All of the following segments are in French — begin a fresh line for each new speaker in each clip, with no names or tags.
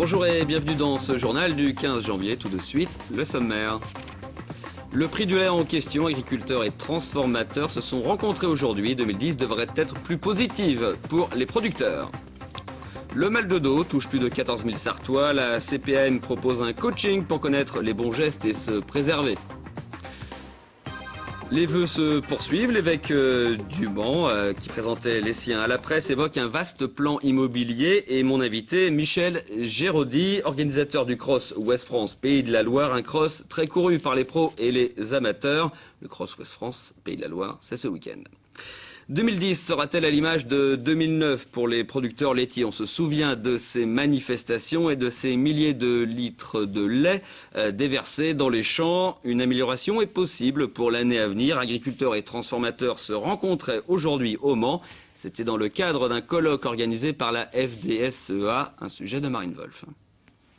Bonjour et bienvenue dans ce journal du 15 janvier. Tout de suite, le sommaire. Le prix du lait en question, agriculteurs et transformateurs se sont rencontrés aujourd'hui. 2010 devrait être plus positive pour les producteurs. Le mal de dos touche plus de 14 000 Sartois. La CPAM propose un coaching pour connaître les bons gestes et se préserver. Les vœux se poursuivent. L'évêque du Mans, qui présentait les siens à la presse, évoque un vaste plan immobilier. Et mon invité, Michel Géraudy, organisateur du Cross Ouest France Pays de la Loire, un cross très couru par les pros et les amateurs. Le Cross Ouest France Pays de la Loire, c'est ce week-end. 2010 sera-t-elle à l'image de 2009 pour les producteurs laitiers? On se souvient de ces manifestations et de ces milliers de litres de lait déversés dans les champs. Une amélioration est possible pour l'année à venir. Agriculteurs et transformateurs se rencontraient aujourd'hui au Mans. C'était dans le cadre d'un colloque organisé par la FDSEA, un sujet de Marine Wolf.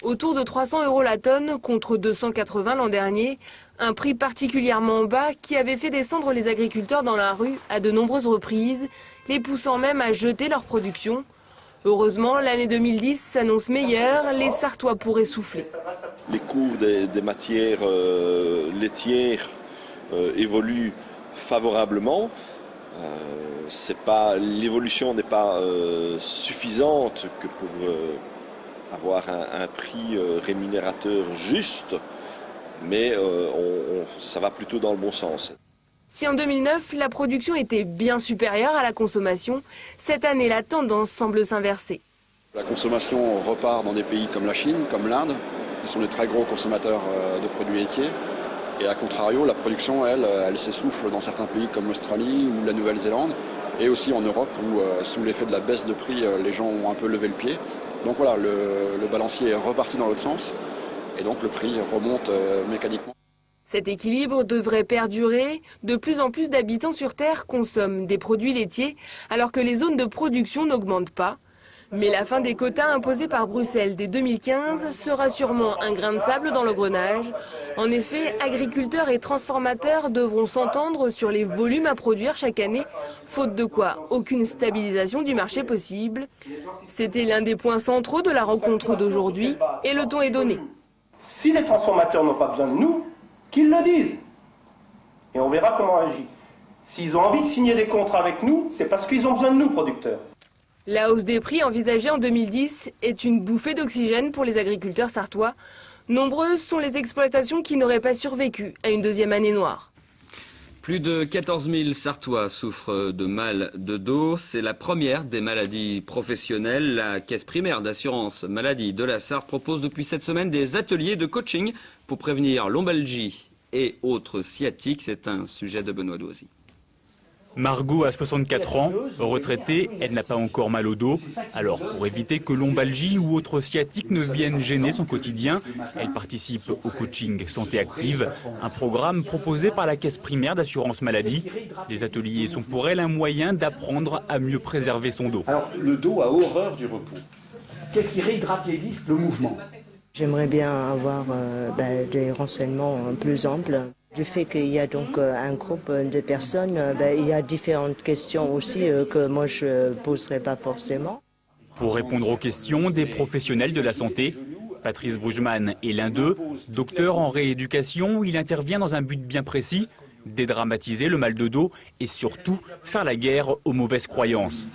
Autour de 300 € la tonne contre 280 l'an dernier, un prix particulièrement bas qui avait fait descendre les agriculteurs dans la rue à de nombreuses reprises, les poussant même à jeter leur production. Heureusement, l'année 2010 s'annonce meilleure, les Sartois pourraient souffler.
Les cours des matières laitières évoluent favorablement. L'évolution n'est pas suffisante que pour avoir un prix rémunérateur juste, mais ça va plutôt dans le bon sens.
Si en 2009, la production était bien supérieure à la consommation, cette année, la tendance semble s'inverser.
La consommation repart dans des pays comme la Chine, comme l'Inde, qui sont des très gros consommateurs de produits laitiers. Et à contrario, la production, elle s'essouffle dans certains pays comme l'Australie ou la Nouvelle-Zélande, et aussi en Europe où, sous l'effet de la baisse de prix, les gens ont un peu levé le pied. Donc voilà, le balancier est reparti dans l'autre sens, et donc le prix remonte mécaniquement.
Cet équilibre devrait perdurer. De plus en plus d'habitants sur Terre consomment des produits laitiers, alors que les zones de production n'augmentent pas. Mais la fin des quotas imposés par Bruxelles dès 2015 sera sûrement un grain de sable dans l'engrenage. En effet, agriculteurs et transformateurs devront s'entendre sur les volumes à produire chaque année, faute de quoi aucune stabilisation du marché possible. C'était l'un des points centraux de la rencontre d'aujourd'hui et le ton est donné.
Si les transformateurs n'ont pas besoin de nous, qu'ils le disent. Et on verra comment on agit. S'ils ont envie de signer des contrats avec nous, c'est parce qu'ils ont besoin de nous, producteurs.
La hausse des prix envisagée en 2010 est une bouffée d'oxygène pour les agriculteurs sartois. Nombreuses sont les exploitations qui n'auraient pas survécu à une deuxième année noire.
Plus de 14 000 Sartois souffrent de mal de dos. C'est la première des maladies professionnelles. La Caisse primaire d'assurance maladie de la Sarthe propose depuis cette semaine des ateliers de coaching pour prévenir lombalgie et autres sciatiques. C'est un sujet de Benoît Doisy.
Margot a 64 ans, retraitée, elle n'a pas encore mal au dos. Alors, pour éviter que lombalgie ou autre sciatique ne viennent gêner son quotidien, elle participe au coaching Santé Active, un programme proposé par la Caisse primaire d'assurance maladie. Les ateliers sont pour elle un moyen d'apprendre à mieux préserver son dos.
Alors, le dos a horreur du repos. Qu'est-ce qui réhydrate les disques? Le mouvement.
J'aimerais bien avoir des renseignements plus amples. Du fait qu'il y a donc un groupe de personnes, il y a différentes questions aussi que moi je ne poserai pas forcément.
Pour répondre aux questions des professionnels de la santé, Patrice Brugman est l'un d'eux. Docteur en rééducation, il intervient dans un but bien précis, dédramatiser le mal de dos et surtout faire la guerre aux mauvaises croyances.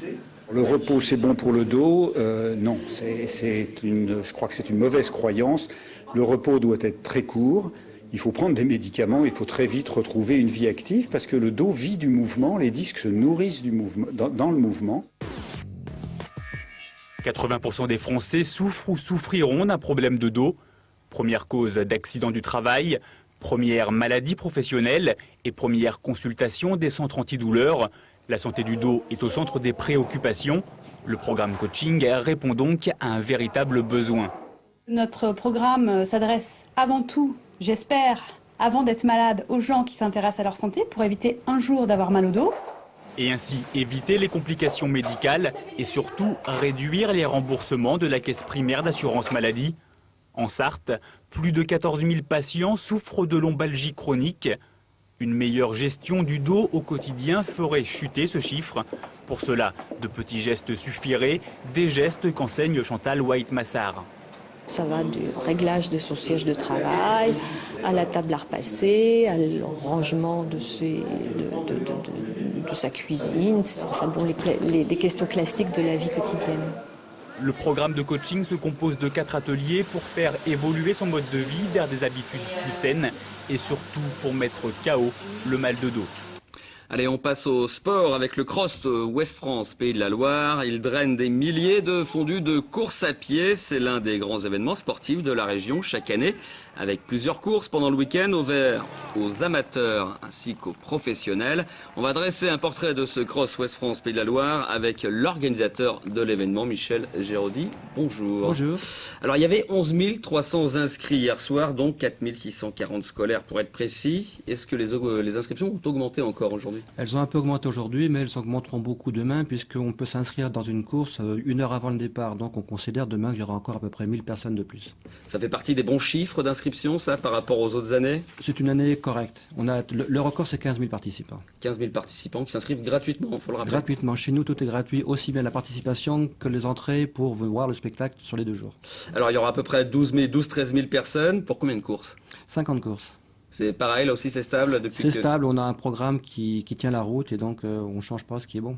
Le repos, c'est bon pour le dos. Non, je crois que c'est une mauvaise croyance. Le repos doit être très court. Il faut prendre des médicaments, il faut très vite retrouver une vie active parce que le dos vit du mouvement, les disques se nourrissent du mouvement, dans le mouvement.
80% des Français souffrent ou souffriront d'un problème de dos. Première cause d'accident du travail, première maladie professionnelle et première consultation des centres antidouleurs. La santé du dos est au centre des préoccupations. Le programme coaching répond donc à un véritable besoin.
Notre programme s'adresse avant tout, j'espère, avant d'être malade, aux gens qui s'intéressent à leur santé pour éviter un jour d'avoir mal au dos.
Et ainsi éviter les complications médicales et surtout réduire les remboursements de la Caisse primaire d'assurance maladie. En Sarthe, plus de 14 000 patients souffrent de lombalgie chronique. Une meilleure gestion du dos au quotidien ferait chuter ce chiffre. Pour cela, de petits gestes suffiraient, des gestes qu'enseigne Chantal White-Massard.
Ça va du réglage de son siège de travail, à la table à repasser, au rangement de sa cuisine, enfin bon, les questions classiques de la vie quotidienne.
Le programme de coaching se compose de 4 ateliers pour faire évoluer son mode de vie vers des habitudes plus saines et surtout pour mettre KO le mal de dos.
Allez, on passe au sport avec le Cross Ouest France, Pays de la Loire. Il draine des milliers de fondus de course à pied. C'est l'un des grands événements sportifs de la région chaque année, avec plusieurs courses pendant le week-end ouvertes aux amateurs ainsi qu'aux professionnels. On va dresser un portrait de ce Cross Ouest France, Pays de la Loire avec l'organisateur de l'événement, Michel Géraudy. Bonjour.
Bonjour.
Alors, il y avait 11 300 inscrits hier soir, dont 4 640 scolaires pour être précis. Est-ce que les inscriptions ont augmenté encore aujourd'hui ?
Elles ont un peu augmenté aujourd'hui, mais elles augmenteront beaucoup demain, puisqu'on peut s'inscrire dans une course 1 heure avant le départ. Donc on considère demain qu'il y aura encore à peu près 1000 personnes de plus.
Ça fait partie des bons chiffres d'inscription, ça, par rapport aux autres années ?
C'est une année correcte. Le record, c'est 15 000 participants.
15 000 participants qui s'inscrivent gratuitement, il faut le rappeler.
Gratuitement. Chez nous, tout est gratuit, aussi bien la participation que les entrées pour voir le spectacle sur les 2 jours.
Alors il y aura à peu près 12-13 000 personnes. Pour combien de courses ?
50 courses.
C'est pareil, là aussi c'est stable depuis
C'est stable, on a un programme qui tient la route et donc on ne change pas, ce qui est bon.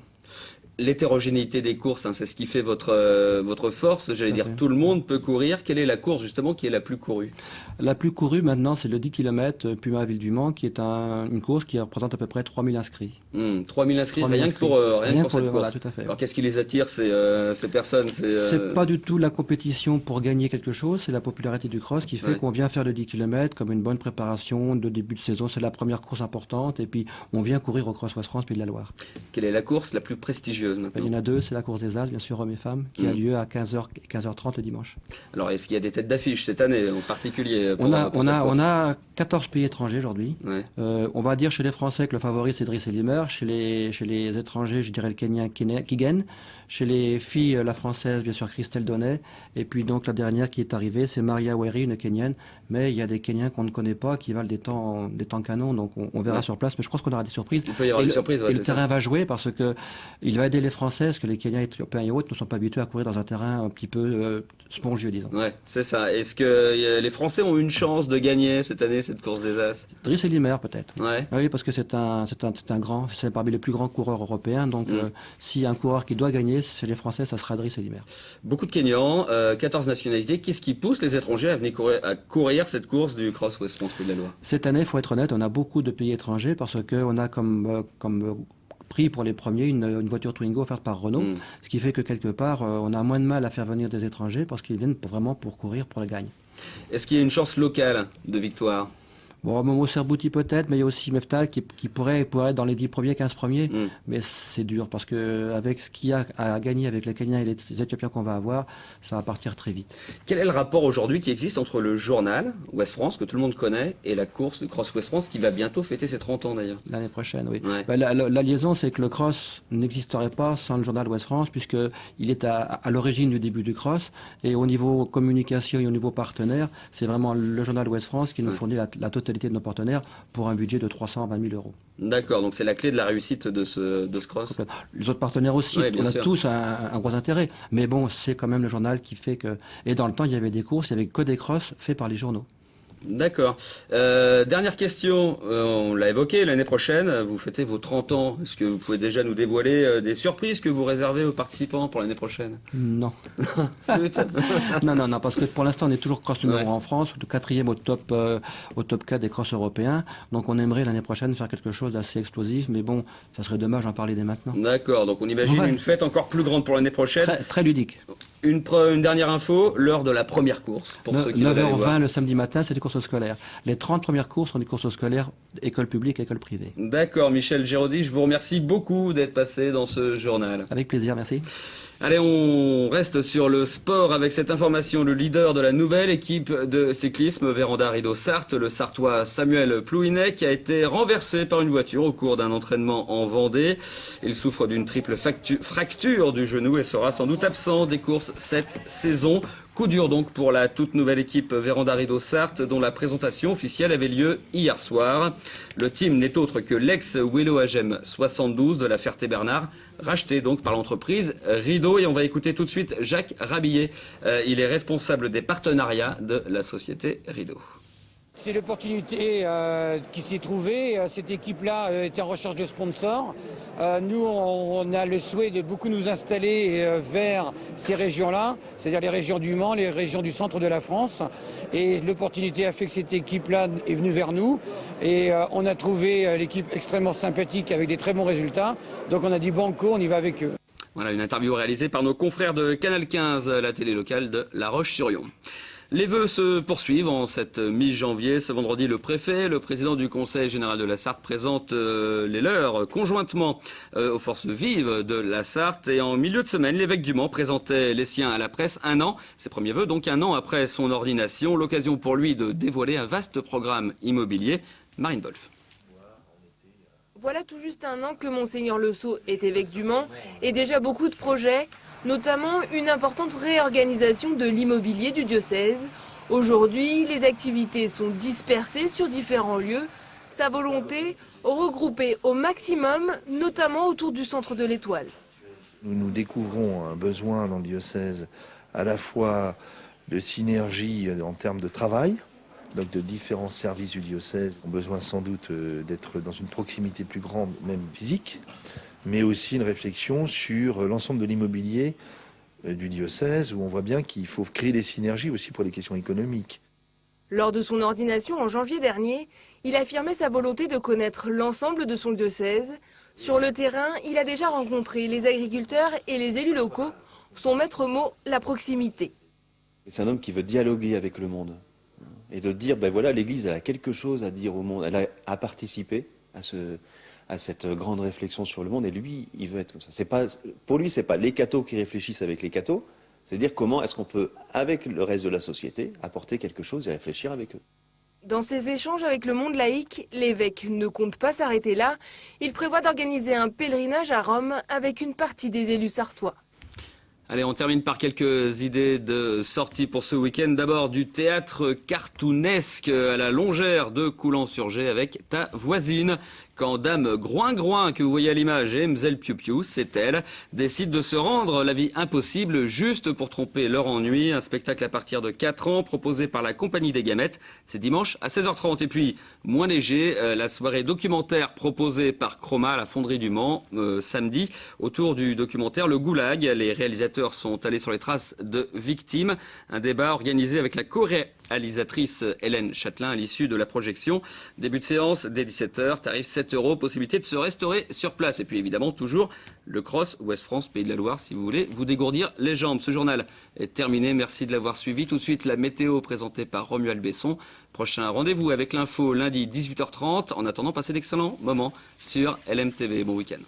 L'hétérogénéité des courses, c'est ce qui fait votre force. J'allais dire, tout le monde peut courir. Quelle est la course justement qui est la plus courue ?
La plus courue maintenant, c'est le 10 km Puma-Ville du Mans, qui est une course qui représente à peu près 3000 inscrits.
3000 inscrits, rien que pour cette course.
Voilà, tout à fait.
Alors qu'est-ce qui les attire, ces personnes ?
C'est pas du tout la compétition pour gagner quelque chose, c'est la popularité du cross qui fait qu'on vient faire le 10 km comme une bonne préparation de début de saison. C'est la première course importante et puis on vient courir au Cross Ouest France, Pays de la Loire.
Quelle est la course la plus prestigieuse maintenant ?
Il y en a 2, c'est la course des As, bien sûr, hommes et femmes, qui a lieu à 15h et 15h30 le dimanche.
Alors est-ce qu'il y a des têtes d'affiche cette année en particulier ?
On a 14 pays étrangers aujourd'hui. On va dire chez les Français que le favori c'est Driss Elimer. Chez les étrangers, je dirais le Kenyan Kigen. Chez les filles, la Française, bien sûr, Christelle Donnet. Et puis donc la dernière qui est arrivée, c'est Maria Weri, une Kenyane. Mais il y a des Kenyans qu'on ne connaît pas, qui valent des temps canons. Donc on verra sur place. Mais je pense qu'on aura des surprises.
Il peut y avoir des surprises.
Et le terrain va jouer parce que il va aider les Français, parce que les Kenyans, Éthiopiens et autres ne sont pas habitués à courir dans un terrain un petit peu spongieux, disons. Ouais, c'est ça. Est-ce que les Français ont une chance de gagner cette année cette course des As ? Driss Elimer peut-être. Ouais. Oui, parce que c'est un grand, c'est parmi les plus grands coureurs européens. Donc s'il y a un coureur qui doit gagner, chez les Français, ça sera Driss Elimer. Beaucoup de Kenyans, 14 nationalités. Qu'est-ce qui pousse les étrangers à venir courir cette course du Cross Ouest France Pays de la Loire ? Cette année, il faut être honnête, on a beaucoup de pays étrangers parce qu'on a comme prix pour les premiers une voiture Twingo offerte par Renault, ce qui fait que quelque part, on a moins de mal à faire venir des étrangers parce qu'ils viennent vraiment pour courir pour la gagne. Est-ce qu'il y a une chance locale de victoire ? Bon, Momo Serbouti peut-être, mais il y a aussi Meftal qui pourrait être dans les 10 premiers, 15 premiers. Mais c'est dur parce que avec ce qu'il y a à gagner avec les Kenyans et les Éthiopiens qu'on va avoir, ça va partir très vite. Quel est le rapport aujourd'hui qui existe entre le journal Ouest France, que tout le monde connaît, et la course de Cross Ouest France, qui va bientôt fêter ses 30 ans d'ailleurs ? L'année prochaine, oui. Ouais. Ben, la liaison, c'est que le cross n'existerait pas sans le journal Ouest France, puisqu'il est à l'origine du début du cross. Et au niveau communication et au niveau partenaire, c'est vraiment le journal Ouest France qui nous fournit la totalité de nos partenaires pour un budget de 320 000 euros. D'accord, donc c'est la clé de la réussite de ce cross. Les autres partenaires aussi, on a tous un gros intérêt. Mais bon, c'est quand même le journal qui fait que... Et dans le temps, il y avait des courses, il n'y avait que des crosses faits par les journaux. D'accord. Dernière question, on l'a évoqué, l'année prochaine, vous fêtez vos 30 ans. Est-ce que vous pouvez déjà nous dévoiler des surprises que vous réservez aux participants pour l'année prochaine ? Non. non, parce que pour l'instant, on est toujours cross numéro en France, le 4e au top 4 des cross européens. Donc on aimerait l'année prochaine faire quelque chose d'assez explosif, mais bon, ça serait dommage d'en parler dès maintenant. D'accord, donc on imagine une fête encore plus grande pour l'année prochaine. Très ludique. Une dernière info, l'heure de la première course. Pour ceux qui 9h20 le samedi matin, c'est des courses scolaires. Les 30 premières courses sont des courses scolaires, école publique, école privée. D'accord, Michel Géraudy, je vous remercie beaucoup d'être passé dans ce journal. Avec plaisir, merci. Allez, on reste sur le sport avec cette information. Le leader de la nouvelle équipe de cyclisme Véranda Rideau-Sarthe, le Sartois Samuel Plouinet, a été renversé par une voiture au cours d'un entraînement en Vendée. Il souffre d'une triple fracture du genou et sera sans doute absent des courses cette saison. Coup dur donc pour la toute nouvelle équipe Véranda Rideau-Sarthe dont la présentation officielle avait lieu hier soir. Le team n'est autre que l'ex Welo Agem 72 de la Ferté-Bernard,
racheté donc par l'entreprise Rideau. Et on va écouter tout de suite Jacques Rabillet. Il est responsable des partenariats de la société Rideau.
C'est l'opportunité qui s'est trouvée. Cette équipe-là était en recherche de sponsors. Nous, on a le souhait de beaucoup nous installer vers ces régions-là, c'est-à-dire les régions du Mans, les régions du centre de la France. Et l'opportunité a fait que cette équipe-là est venue vers nous. Et on a trouvé l'équipe extrêmement sympathique avec des très bons résultats. Donc on a dit banco, on y va avec eux.
Voilà, une interview réalisée par nos confrères de Canal 15, la télé locale de La Roche-sur-Yon. Les vœux se poursuivent en cette mi-janvier. Ce vendredi, le préfet, le président du Conseil général de la Sarthe présentent les leurs conjointement aux forces vives de la Sarthe. Et en milieu de semaine, l'évêque du Mans présentait les siens à la presse ses premiers vœux, donc un an après son ordination. L'occasion pour lui de dévoiler un vaste programme immobilier. Marine Wolf.
Voilà tout juste un an que Monseigneur Le Sceau est évêque du Mans et déjà beaucoup de projets, notamment une importante réorganisation de l'immobilier du diocèse. Aujourd'hui, les activités sont dispersées sur différents lieux. Sa volonté, regrouper au maximum, notamment autour du centre de l'Étoile.
Nous découvrons un besoin dans le diocèse à la fois de synergie en termes de travail, donc de différents services du diocèse ont besoin sans doute d'être dans une proximité plus grande, même physique, mais aussi une réflexion sur l'ensemble de l'immobilier du diocèse, où on voit bien qu'il faut créer des synergies aussi pour les questions économiques.
Lors de son ordination en janvier dernier, il affirmait sa volonté de connaître l'ensemble de son diocèse. Sur le terrain, il a déjà rencontré les agriculteurs et les élus locaux. Son maître mot, la proximité.
C'est un homme qui veut dialoguer avec le monde et de dire, ben voilà, l'Église elle a quelque chose à dire au monde, elle a à participer à cette grande réflexion sur le monde, et lui, il veut être comme ça. Pour lui, c'est pas les cathos qui réfléchissent avec les cathos, c'est dire comment est-ce qu'on peut, avec le reste de la société, apporter quelque chose et réfléchir avec eux.
Dans ses échanges avec le monde laïque, l'évêque ne compte pas s'arrêter là. Il prévoit d'organiser un pèlerinage à Rome avec une partie des élus sartois.
Allez, on termine par quelques idées de sortie pour ce week-end. D'abord, du théâtre cartoonesque à la Longère de Coulan-sur-Gé avec Ta voisine. Quand Dame Groin-Groin, que vous voyez à l'image, et Mzelle Piou-Piou, c'est elle, décident de se rendre la vie impossible juste pour tromper leur ennui. Un spectacle à partir de 4 ans proposé par la Compagnie des Gamètes. C'est dimanche à 16h30. Et puis, moins léger, la soirée documentaire proposée par Chroma à la Fonderie du Mans samedi autour du documentaire Le Goulag. Les réalisateurs sont allés sur les traces de victimes. Un débat organisé avec la co-réalisatrice Hélène Châtelain à l'issue de la projection. Début de séance dès 17h, tarif 7 €, possibilité de se restaurer sur place. Et puis évidemment, toujours le Cross Ouest France, Pays de la Loire, si vous voulez vous dégourdir les jambes. Ce journal est terminé, merci de l'avoir suivi. Tout de suite, la météo présentée par Romuald Besson. Prochain rendez-vous avec l'info lundi 18h30. En attendant, passez d'excellents moments sur LMTV. Bon week-end.